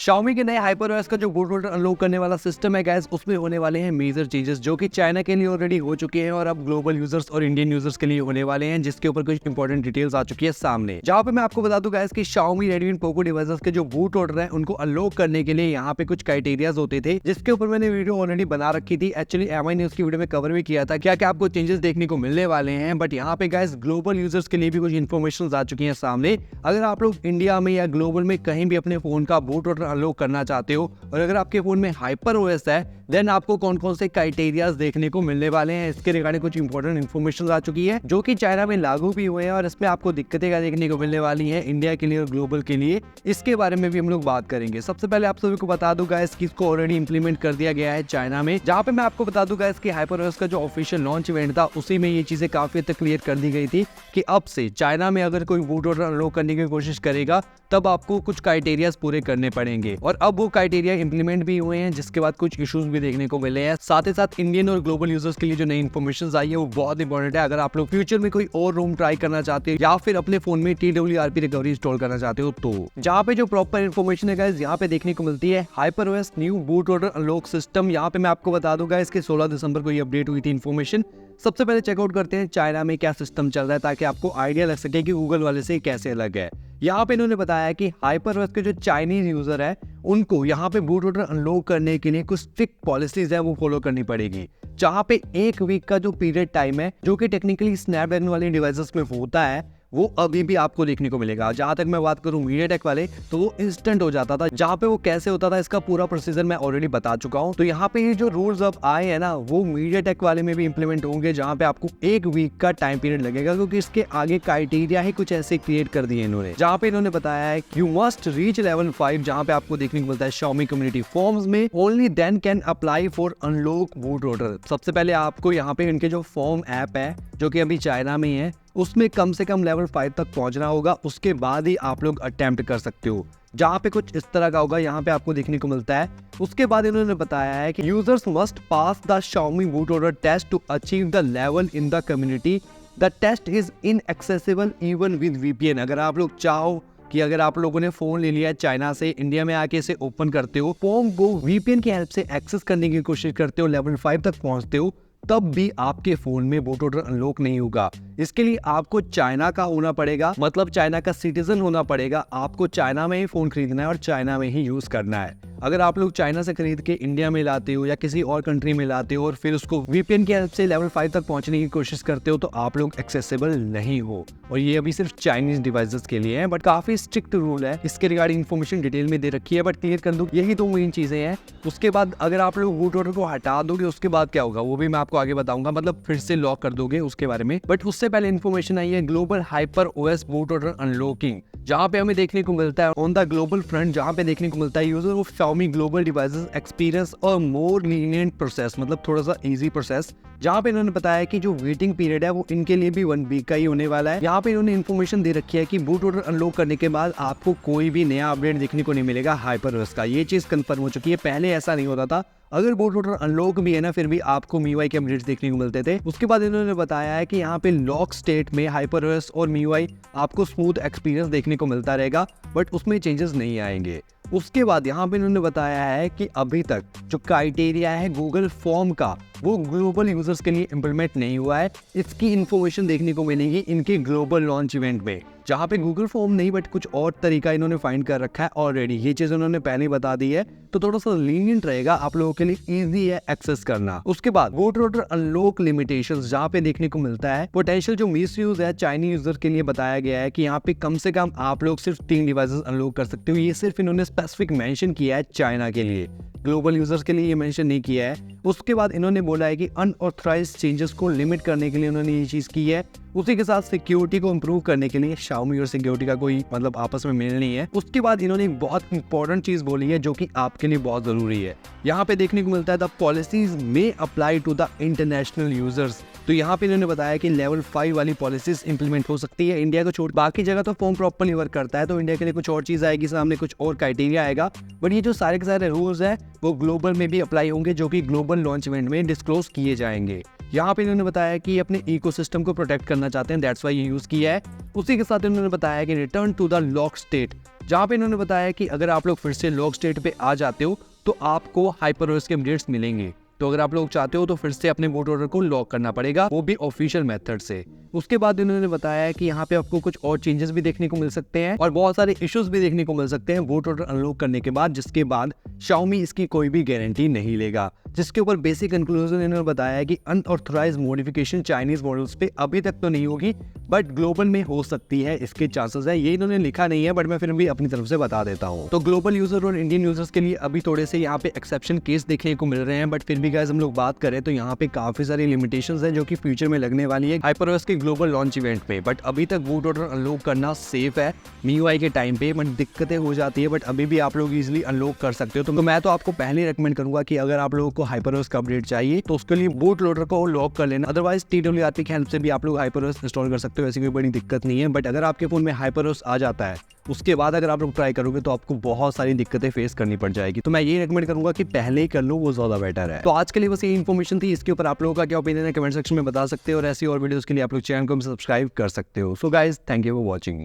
Xiaomi के नए HyperOS का जो बूट लोडर अनलॉक करने वाला सिस्टम है गाइस, उसमें होने वाले हैं मेजर चेंजेस जो कि चाइना के लिए ऑलरेडी हो चुके हैं और अब ग्लोबल यूजर्स और इंडियन यूजर्स के लिए होने वाले हैं, जिसके ऊपर कुछ इंपॉर्टेंट डिटेल्स आ चुकी है सामने। जहां पे मैं आपको बता दूं गाइस कि Xiaomi, Redmi, Poco डिवाइसेस के जो बूट लोडर है उनको अनलॉक करने के लिए यहाँ पे कुछ क्राइटेरियाज होते थे, जिसके ऊपर मैंने वीडियो ऑलरेडी बना रखी थी। एक्चुअली MI ने उसकी वीडियो में कवर भी किया था क्या क्या आपको चेंजेस देखने को मिलने वाले हैं। बट यहाँ पे गाइस ग्लोबल यूजर्स के लिए भी कुछ इन्फॉर्मेशन आ चुकी है सामने। अगर आप लोग इंडिया में या ग्लोबल में कहीं भी अपने फोन का बूट लोडर अनलॉक करना चाहते हो और अगर आपके फोन में HyperOS है, देन आपको कौन कौन से क्राइटेरियाज देखने को मिलने वाले हैं, इसके रिगार्डिंग कुछ इंपॉर्टेंट इन्फॉर्मेशन आ चुकी है जो कि चाइना में लागू भी हुए हैं और इसमें आपको दिक्कतें क्या देखने को मिलने वाली हैं इंडिया के लिए और ग्लोबल के लिए, इसके बारे में भी हम लोग बात करेंगे। सबसे पहले आप सभी को बता दूं गाइस कि इसको ऑलरेडी इंप्लीमेंट कर दिया गया है चाइना में, जहां पे मैं आपको बता दूं गाइस कि HyperOS का जो ऑफिशियल लॉन्च इवेंट था उसी में ये चीजें काफी हद तक क्लियर कर दी गई थी कि अब से चाइना में अगर कोई बूट लोडर अनलॉक करने की कोशिश करेगा तब आपको कुछ क्राइटेरियाज पूरे करने पड़ेंगे और अब वो क्राइटेरिया इंप्लीमेंट भी हुए हैं, जिसके बाद कुछ इश्यूज भी देखने को मिले हैं। साथ ही साथ इंडियन और ग्लोबल यूजर्स के लिए जो नई इन्फॉर्मेशन आई है वो बहुत इंपॉर्टेंट है। अगर आप लोग फ्यूचर में कोई और रोम ट्राई करना चाहते हो या फिर अपने फोन में TWRP रिकवरी इंस्टॉल करना चाहते हो, तो जहाँ पे जो प्रॉपर इन्फॉर्मेशन है गाइस यहाँ पे देखने को मिलती है HyperOS new boot loader unlock system. यहाँ पे मैं आपको बता दूंगा इसके 16 दिसंबर को ये अपडेट हुई थी इन्फॉर्मेशन। सबसे पहले चेकआउट करते हैं चाइना में क्या सिस्टम चल रहा है ताकि आपको आइडिया लग सके कि गूगल वाले से कैसे अलग है। यहाँ पे इन्होंने बताया कि HyperOS के जो चाइनीज यूजर है उनको यहाँ पे बूट लोडर अनलॉक करने के लिए कुछ स्ट्रिक्ट पॉलिसीज है वो फॉलो करनी पड़ेगी, जहाँ पे 1 वीक का जो पीरियड टाइम है जो कि टेक्निकली स्नैपड्रैगन वाले डिवाइसेस में होता है वो अभी भी आपको देखने को मिलेगा। जहां तक मैं बात करूं MediaTek वाले, तो वो इंस्टेंट हो जाता था। जहां पे वो कैसे होता था इसका पूरा प्रोसीजर मैं ऑलरेडी बता चुका हूं। तो यहाँ पे ये जो रूल्स अब आए हैं ना वो MediaTek वाले में भी इंप्लीमेंट होंगे, जहां पे आपको 1 वीक का टाइम पीरियड लगेगा, क्योंकि इसके आगे क्राइटेरिया ही कुछ ऐसे क्रिएट कर दिए इन्होंने। जहाँ पे इन्होंने बताया है यू मस्ट रीच लेवल 5, जहाँ पे आपको देखने को मिलता है Xiaomi कम्युनिटी फॉर्म्स में only then can apply for unlock boot loader. सबसे पहले आपको यहाँ पे इनके जो फॉर्म ऐप है जो कि अभी चाइना में है उसमें कम से कम लेवल 5 तक पहुंचना होगा, उसके बाद ही आप लोग अटेम्प्ट कर सकते हो। जहां पे कुछ इस तरह का होगा यहाँ पे आपको देखने को मिलता है। उसके बाद इन्होंने बताया है कि users must pass the Xiaomi boot loader test to achieve the level in the community. The test is inaccessible even with VPN। अगर आप लोग चाहो कि अगर आप लोगों ने फोन ले लिया है चाइना से, इंडिया में आके इसे ओपन करते हो, फॉर्म को VPN की हेल्प से एक्सेस करने की कोशिश करते हो, लेवल 5 तक पहुंचते हो, तब भी आपके फोन में बूट लोडर अनलॉक नहीं होगा। इसके लिए आपको चाइना का होना पड़ेगा, मतलब चाइना का सिटीजन होना पड़ेगा। आपको चाइना में ही फोन खरीदना है और चाइना में ही यूज करना है। अगर आप लोग चाइना से खरीद के इंडिया में लाते हो या किसी और कंट्री में लाते हो और फिर उसको VPN की हेल्प से लेवल 5 तक पहुंचने की कोशिश करते हो तो आप लोग एक्सेसिबल नहीं हो। और ये अभी सिर्फ चाइनीज डिवाइसेस के लिए है, बट काफी स्ट्रिक्ट रूल है। इसके रिगार्डिंग इन्फॉर्मेशन डिटेल में दे रखी है, बट क्लियर कर दूं यही दो मेन चीजें हैं। उसके बाद अगर आप लोग बूट लोडर को हटा दोगे उसके बाद क्या होगा वो भी मैं आपको आगे बताऊंगा, मतलब फिर से लॉक कर दोगे उसके बारे में। बट उससे पहले इन्फॉर्मेशन आई है global HyperOS boot loader unlocking, जहाँ पे हमें देखने को मिलता है ऑन द ग्लोबल फ्रंट, जहाँ पे देखने को मिलता है user of Xiaomi global devices experience और मोर लीनिएंट प्रोसेस, मतलब थोड़ा सा इजी प्रोसेस। जहाँ पे इन्होंने बताया कि जो वेटिंग पीरियड है वो इनके लिए भी 1 वीक का ही होने वाला है। यहाँ पे इन्होंने इन्फॉर्मेशन दे रखी है कि बूट लोडर अनलॉक करने के बाद आपको कोई भी नया अपडेट देखने को नहीं मिलेगा HyperOS का। ये चीज कंफर्म हो चुकी है, पहले ऐसा नहीं होता था। अगर बूट लोडर अनलॉक भी है ना फिर भी आपको MIUI के अपडेट्स देखने को मिलते थे। उसके बाद इन्होंने बताया है कि यहाँ पे लॉक स्टेट में HyperOS और MIUI आपको स्मूथ एक्सपीरियंस देखने को मिलता रहेगा, बट उसमें चेंजेस नहीं आएंगे। उसके बाद यहाँ पे इन्होंने बताया है कि अभी तक जो क्राइटेरिया है गूगल फॉर्म का वो ग्लोबल यूजर्स के लिए इंप्लीमेंट नहीं हुआ है। इसकी इन्फॉर्मेशन देखने को मिलेगी इनके ग्लोबल लॉन्च इवेंट में, जहाँ पे गूगल फॉर्म नहीं बट कुछ और तरीका इन्होंने फाइंड कर रखा है ऑलरेडी। ये चीज उन्होंने पहले ही बता दी है, तो थोड़ा सा लीनियंट रहेगा आप लोगों के लिए, इजी है एक्सेस करना। उसके बाद बूट लोडर अनलॉक लिमिटेशंस, जहाँ पे देखने को मिलता है पोटेंशियल जो मिस यूज है चाइनीज यूजर के लिए बताया गया है कि यहाँ पे कम से कम आप लोग सिर्फ 3 डिवाइसेस अनलॉक कर सकते हो। ये सिर्फ इन्होंने स्पेसिफिक मेंशन किया है चाइना के लिए, ग्लोबल यूजर्स के लिए ये मेंशन नहीं किया है। उसके बाद इन्होंने बोला है कि अनऑथराइज्ड चेंजेस को लिमिट करने के लिए उन्होंने ये चीज की है। उसी के साथ सिक्योरिटी को इंप्रूव करने के लिए Xiaomi और सिक्योरिटी का कोई मतलब आपस में मेल नहीं है। उसके बाद इन्होंने एक बहुत इंपॉर्टेंट चीज बोली है जो कि आपके लिए बहुत जरूरी है। यहाँ पे देखने को मिलता है द पॉलिसीज में apply to the international users. तो यहाँ पे इन्होंने बताया कि लेवल 5 वाली पॉलिसीज इंप्लीमेंट हो सकती है इंडिया को छोड़, बाकी जगह तो फॉर्म प्रॉपर्ली वर्क करता है। तो इंडिया के लिए कुछ और चीज आएगी सामने, कुछ और क्राइटेरिया आएगा, बट ये जो सारे के सारे रूल्स है वो ग्लोबल में भी अप्लाई होंगे, जो कि ग्लोबल लॉन्च इवेंट में डिस्क्लोज किए जाएंगे। यहाँ पे इन्होंने बताया कि अपने इकोसिस्टम को प्रोटेक्ट करना चाहते हैं, दैट्स वाई ये यूज किया है। उसी के साथ इन्होंने बताया कि return to the lock state, जहाँ पे इन्होंने बताया कि अगर आप लोग फिर से लॉक स्टेट पे आ जाते हो तो आपको हाइपरओएस के अपडेट्स मिलेंगे। तो अगर आप लोग चाहते हो तो फिर से अपने बूट लोडर को लॉक करना पड़ेगा, वो भी ऑफिशियल मेथड से। उसके बाद इन्होंने बताया कि यहाँ पे आपको कुछ और चेंजेस भी देखने को मिल सकते हैं और बहुत सारे इश्यूज भी देखने को मिल सकते हैं बूट लोडर अनलॉक करने के बाद, जिसके बाद Xiaomi इसकी कोई भी गारंटी नहीं लेगा। जिसके ऊपर बेसिक कंक्लूजन इन्होंने बताया कि अनऑथराइज्ड मॉडिफिकेशन चाइनीज मॉडल्स पे अभी तक तो नहीं होगी, बट ग्लोबल में हो सकती है, इसके चांसेस है। ये इन्होंने लिखा नहीं है, बट मैं फिर भी अपनी तरफ से बता देता हूँ। तो ग्लोबल यूजर और इंडियन यूजर्स के लिए अभी थोड़े से यहाँ पे एक्सेप्शन केस देखने को मिल रहे हैं, बट फिर भी गाइस हम लोग बात करें तो यहाँ पे काफी सारी लिमिटेशंस हैं जो कि फ्यूचर में लगने वाली है हाइपरओएस के ग्लोबल लॉन्च इवेंट पे। बट अभी तक बूट लोडर अनलॉक करना सेफ है MIUI के टाइम पे, बट दिक्कतें हो जाती है, बट अभी भी आप लोग इजिली अनलॉक कर सकते हो। तो मैं तो आपको पहले रिकमेंड करूंगा कि अगर आप लोगों को हाइपरओएस का अपडेट चाहिए तो उसके लिए बूट लोडर को लॉक कर लेना। अदरवाइज TWRP की हेल्प से भी आप लोग हाइपरओएस इंस्टॉल कर सकते हो, ऐसी कोई बड़ी दिक्कत नहीं है। बट अगर आपके फोन में हाइपरओएस आ जाता है उसके बाद अगर आप लोग ट्राई करोगे तो आपको बहुत सारी दिक्कतें फेस करनी पड़ जाएगी। तो मैं ये रिकमेंड करूंगा कि पहले ही कर लो, वो ज्यादा बेटर है। तो आज के लिए बस ये इन्फॉर्मेशन थी, इसके ऊपर आप लोगों का क्या ओपिनियन है कमेंट सेक्शन में बता सकते हो, और ऐसी और वीडियोस के लिए आप लोग चैनल को सब्सक्राइब कर सकते हो। So guys, thank you for watching.